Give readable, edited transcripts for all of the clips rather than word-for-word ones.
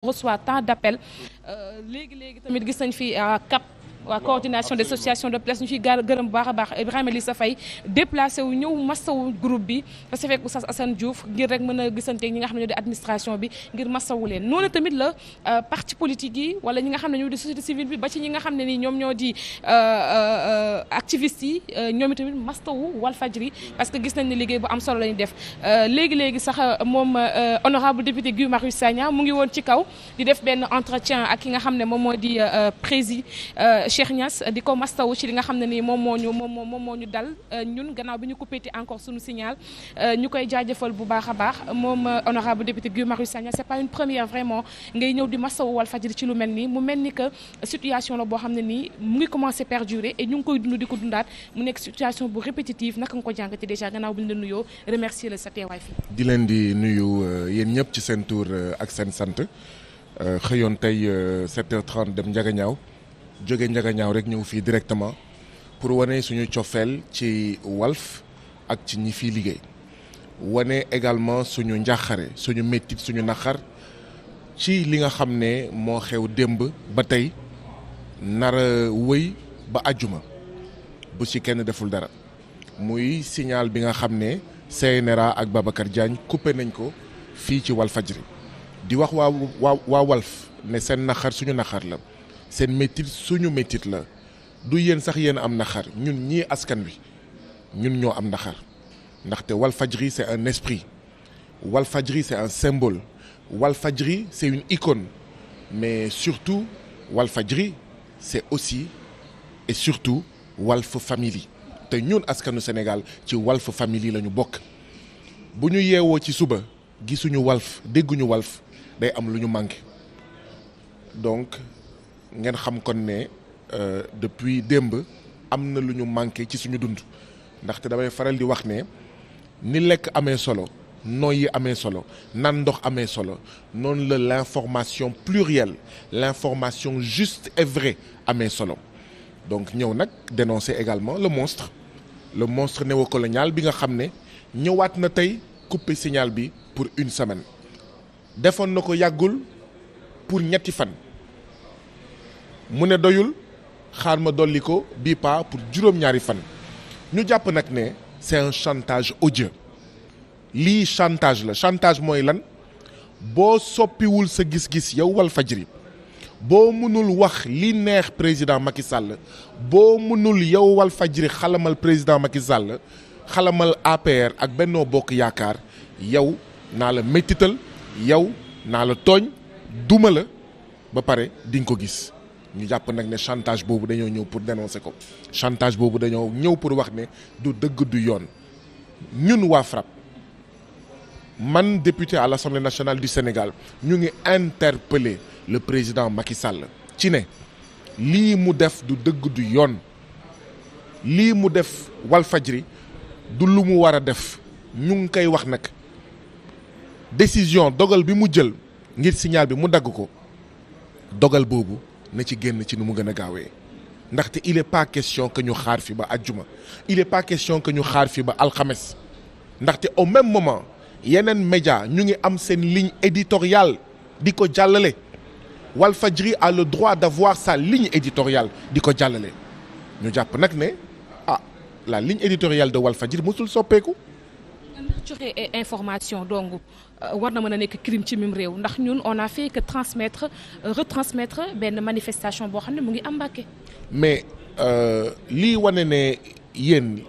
reçoit tant d'appels léegi tamit gis nañ fi CAP waa coordination des associations de presse ñu ciy gërëm bu baax a baax Ibrahima Lissa Faye déplacé wu ñëw masawu groupe bi parce que fekk Oustaz Assane Diouf ngir rek mën a gisanteeg ñi nga xam ne ñoo di administration bi ngir masawu leen noonu tamit la parti politique yi wala ñi nga xam ne ñoo di société civile bi ba ci ñi nga xam ne nii ñoom ñoo di activistes yi ñoom itamit masawu Walfadjri parce que gis nañ ne liggéey bu am solo la ñu def léegi sax moom honorable député Guy Marius Sagna mu ngi woon ci kaw di def benn entretien ak ki nga xam ne moom moo di président Cheikh Niass di ko mastawu ci li nga xam ne nii moom moo ñu dal ñun gannaaw bi ñu coupé encore suñu signal ñu koy jaajëfal bu baax a baax moom honorable député Guy Marius Sagna c'est pas une première vraiment ngay ñëw di mastawu Walfadjri ci lu mel nii mu mel ni que situation la boo xam ne nii mu ngi commencé perdurer et ñu ngi koy dund di ko dundaat mu nekk situation bu répétitive naka nga ko jàngate déjà gannaaw bi ñu la nuyoo remercier la sa teewaay fii. di leen di nuyu yéen ñëpp ci seen tur ak seen sant xëyoon tey 7h30 dem Ndiaganiao jóge Ndiaganiao rek ñëw fii directement pour wane suñu cofeel ci Walf ak ci ñi fiy liggéey wane également suñu njàqare suñu méttit suñu naqar ci li nga xam ne moo xew démb ba tey nar a wëy ba àjjuma bu ci kenn deful dara muy signal bi nga xam ne CNRA ak Babacar Diagne coupé nañ ko fii ci Walfadjri di wax waa Walf ne seen naqar suñu naqar la seen métit suñu métit la du yéen sax yéen am naqar ñun ñii askan wi ñun ñoo am naqar ndaxte Walfadjri c'est un esprit Walfadjri c'est un symbole Walfadjri c'est une icône mais surtout Walfadjri c'est aussi et surtout Walf Family te ñun askanu Sénégal ci Walf Family la ñu bokk bu ñu yeewoo ci suba gisuñu Walf dégguñu Walf day am lu ñu manqué donc ngeen xam kon ne depuis démb am na lu ñu manqué ci suñu dund ndaxte damay faral di wax ne ni lekk amee solo nooy yi amee solo nan ndox amee solo noonu la l'information plurielle l'information juste et vraie amee solo donc ñëw nag dénoncer également le monstre néocolonial bi nga xam ne ñëwaat na tey couper signal bi pour une semaine defoon na ko yàggul pour ñetti fan mu ne doyul xaar ma dolli ko bii pas pour juróom-ñaari fan ñu jàpp nag ne c'est un chantage odieux lii chantage la chantage mooy lan boo soppiwul sa gis-gis yow Walfadjri boo mënul wax li neex président Macky Sall boo mënul yow Walfadjri xalamal président Macky Sall xalamal APR ak Benno Bokk Yaakaar yow naa la méttital yow naa la tooñ duma la ba pare di nga ko gis ñu jàpp nag ne chantage boobu dañoo ñëw pour dénoncer ko chantage boobu dañoo ñëw pour wax ne du dëgg du yoon ñun waa FRAPP man député à l'Assemblée nationale du Sénégal ñu ngi interpeller le président Macky Sall ci ne lii mu def du dëgg du yoon lii mu def Walfadjri du lu mu war a def ñu ngi koy wax nag décision dogal bi mu jël ngir signal bi mu dagg ko dogal boobu na ci génn ci nu mu gën a gaawee ndaxte il est pas question que ñu xaar fi ba àjjuma il est pas question que ñu xaar fi ba alxames ndaxte au même moment yeneen média ñu ngi am seen ligne éditoriale di ko jàllale Walfadjri a le droit d'avoir sa ligne éditoriale di ko jàllale ñu jàpp nag ne la ligne éditoriale de Walfadjri musul soppeeku. joxe information donc war na mën a nekk crime ci mim réew ndax ñun on a fait que retransmettre benn manifestation boo xam ne mu ngi am Mbàkke mais lii wane ne yéen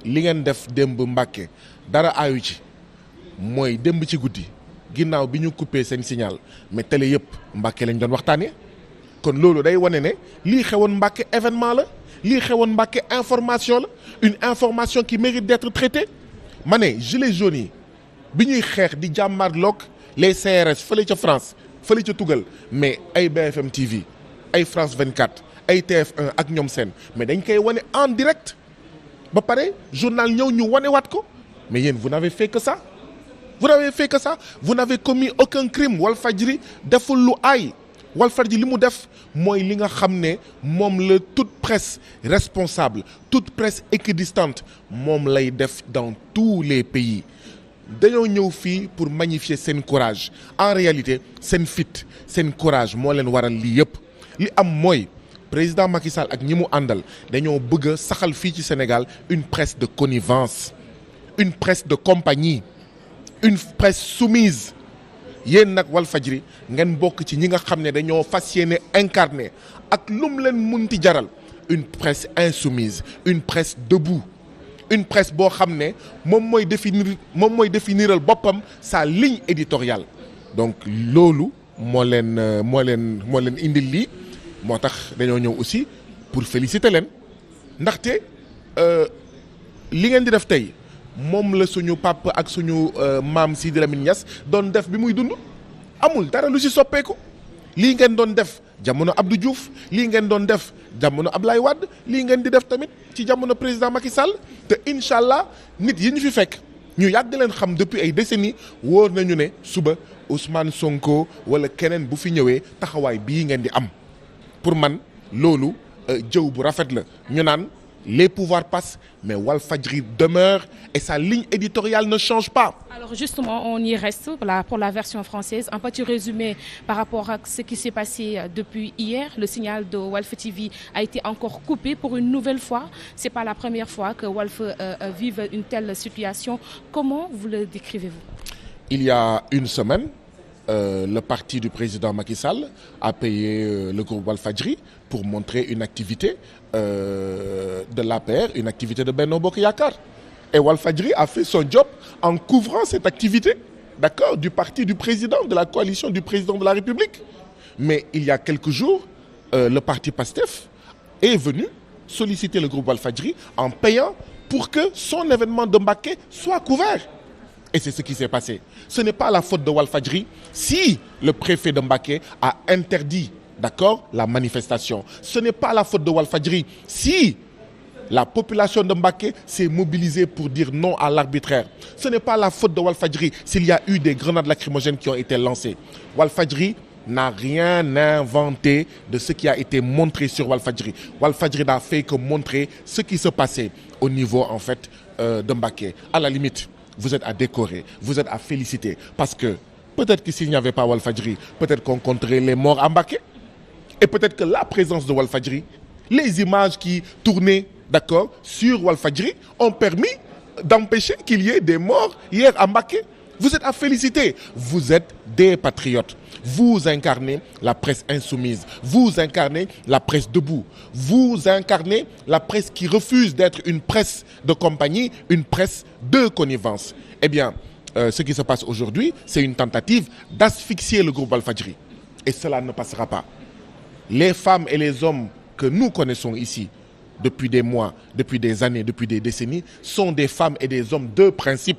li ngeen def démb Mbàkke dara aayu ci mooy démb ci guddi ginnaaw bi ñu coupé seen signal mais télé yëpp Mbàkke lañ doon waxtaanee kon loolu day wane ne lii xewoon Mbàkke événement la lii xewoon Mbàkke information la une information qui mérite d'être traitée ma ne gilets jaunes yi bi ñuy xeex di jàmmarloog les CRS fële ca France fële ca Tugal mais ay BFM TV ay France 24 ay TF1 ak ñoom seen mais dañ koy wane en direct ba pare journal ñëw ñu wanewaat ko mais yéen vous n'avez fait que ça vous n'avez commis aucun crime Walfadjri deful lu aay Walfadjri li mu def mooy li nga xam ne moom la toute presse responsable toute presse équidistante moom lay def dans tous les pays dañoo ñëw fii pour magnifier seen courage en réalité seen fit seen courage moo leen waral lii yëpp li am mooy président Macky Sall ak ñi mu àndal dañoo bëgg a saxal fii ci Sénégal une presse de connivence une presse de compagnie une presse soumise yéen nag Walfadjri ngeen bokk ci ñi nga xam ne dañoo fas yéene incarné ak lum leen munti jaral une presse insoumise une presse debout une presse boo xam ne moom mooy définiral boppam sa ligne éditoriale donc loolu moo leen indil lii moo tax dañoo ñëw aussi pour féliciter leen ndaxte li ngeen di def tey moom la suñu papa ak suñu maam Sidi Lamine Niass doon def bi muy dund amul dara lu ci soppeeku lii ngeen doon def jamono Abdou Diouf lii ngeen doon def jamono Ablaye Wade lii ngeen di def tamit ci jamono président Macky Sall te incha allah nit yi ñu fi fekk ñu yàgg leen xam depuis ay décennies wóor nañu ne suba Ousmane Sonko wala keneen bu fi ñëwee taxawaay bii ngeen di am pour man loolu jëw bu rafet la ñu naan les pouvoirs passent mais Walfadjri demeure et sa ligne éditoriale ne change pas. Alors justement, on y reste pour la version française. Un petit résumé par rapport à ce qui s'est passé depuis hier. Le signal de Walf TV a été encore coupé pour une nouvelle fois. C'est pas la première fois que Walf vive une telle situation. Comment vous le décrivez-vous? Il y a une semaine, le parti du président Macky Sall a payé le groupe Walfadjri pour montrer une activité de l'APR, une activité de Benno Bokk Yakaar. Et Walfadjri a fait son job en couvrant cette activité, d'accord, du parti du président, de la coalition du président de la République. Mais il y a quelques jours, le parti PASTEF est venu solliciter le groupe Walfadjri en payant pour que son événement de Mbacké soit couvert. Et c'est ce qui s'est passé. Ce n'est pas la faute de Walfadjri si le préfet de Mbacké a interdit, d'accord, la manifestation. Ce n'est pas la faute de Walfadjri si la population de Mbacké s'est mobilisée pour dire non à l'arbitraire. Ce n'est pas la faute de Walfadjri s'il y a eu des grenades lacrymogènes qui ont été lancées. Walfadjri n'a rien inventé de ce qui a été montré sur Walfadjri. Walfadjri n'a fait que montrer ce qui se passait au niveau en fait de Mbacké. À la limite, vous êtes à décorer, vous êtes à féliciter parce que peut-être que s'il n'y avait pas Walfadjri, peut-être qu'on compterait les morts à Mbacké. Et peut-être que la présence de Walfadjri, les images qui tournaient, d'accord, sur Walfadjri ont permis d'empêcher qu'il y ait des morts hier à Mbacké. Vous êtes à féliciter. Vous êtes des patriotes. Vous incarnez la presse insoumise. Vous incarnez la presse debout. Vous incarnez la presse qui refuse d'être une presse de compagnie, une presse de connivence. Eh bien, ce qui se passe aujourd'hui, c'est une tentative d'asphyxier le groupe Walfadjri. Et cela ne passera pas. Les femmes et les hommes que nous connaissons ici, depuis des mois, depuis des années, depuis des décennies, sont des femmes et des hommes de principe.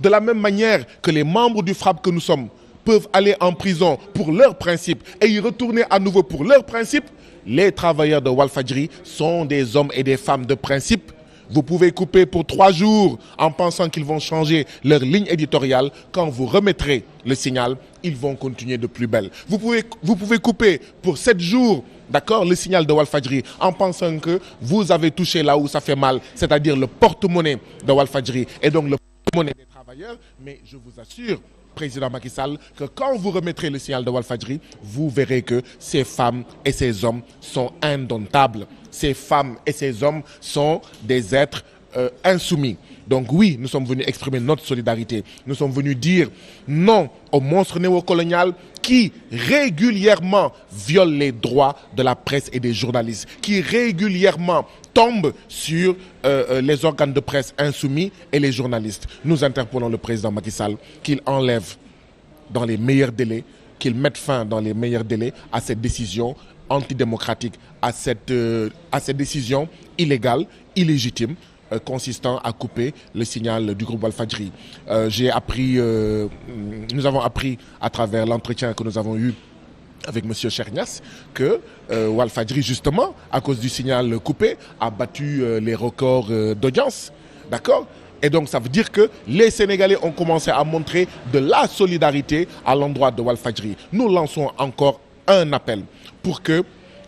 De la même manière que les membres du FRAPP que nous sommes peuvent aller en prison pour leurs principes et y retourner à nouveau pour leurs principes, les travailleurs de Walfadjri sont des hommes et des femmes de principe. Vous pouvez couper pour 3 jours en pensant qu'ils vont changer leur ligne éditoriale. Quand vous remettrez le signal, ils vont continuer de plus belle. Vous pouvez couper pour 7 jours, d'accord, le signal de Walfadjri en pensant que vous avez touché là où ça fait mal, c'est-à-dire le porte-monnaie de Walfadjri et donc le porte-monnaie des travailleurs. Mais je vous assure, président Macky Sall, que quand vous remettrez le signal de Walfadjri, vous verrez que ces femmes et ces hommes sont indomptables. Ces femmes et ces hommes sont des êtres insoumis. Donc oui, nous sommes venus exprimer notre solidarité. Nous sommes venus dire non au monstre néocolonial qui régulièrement viole les droits de la presse et des journalistes, qui régulièrement tombe sur les organes de presse insoumis et les journalistes. Nous interpellons le président Macky Sall qu'il enlève dans les meilleurs délais, qu'il mette fin dans les meilleurs délais à cette décision antidémocratique, à cette décision illégale, illégitime, consistant à couper le signal du groupe Walfadjri. Nous avons appris à travers l'entretien que nous avons eu avec M. Chernias que Walfadjri, justement, à cause du signal coupé, a battu les records d'audience. D'accord ? Et donc, ça veut dire que les Sénégalais ont commencé à montrer de la solidarité à l'endroit de Walfadjri. Nous lançons encore un appel pour que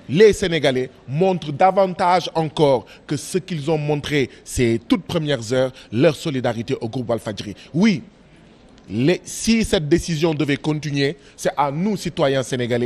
les Sénégalais montrent davantage encore que ce qu'ils ont montré ces toutes premières heures, leur solidarité au groupe Walfadjri. Oui, si cette décision devait continuer, c'est à nous, citoyens sénégalais,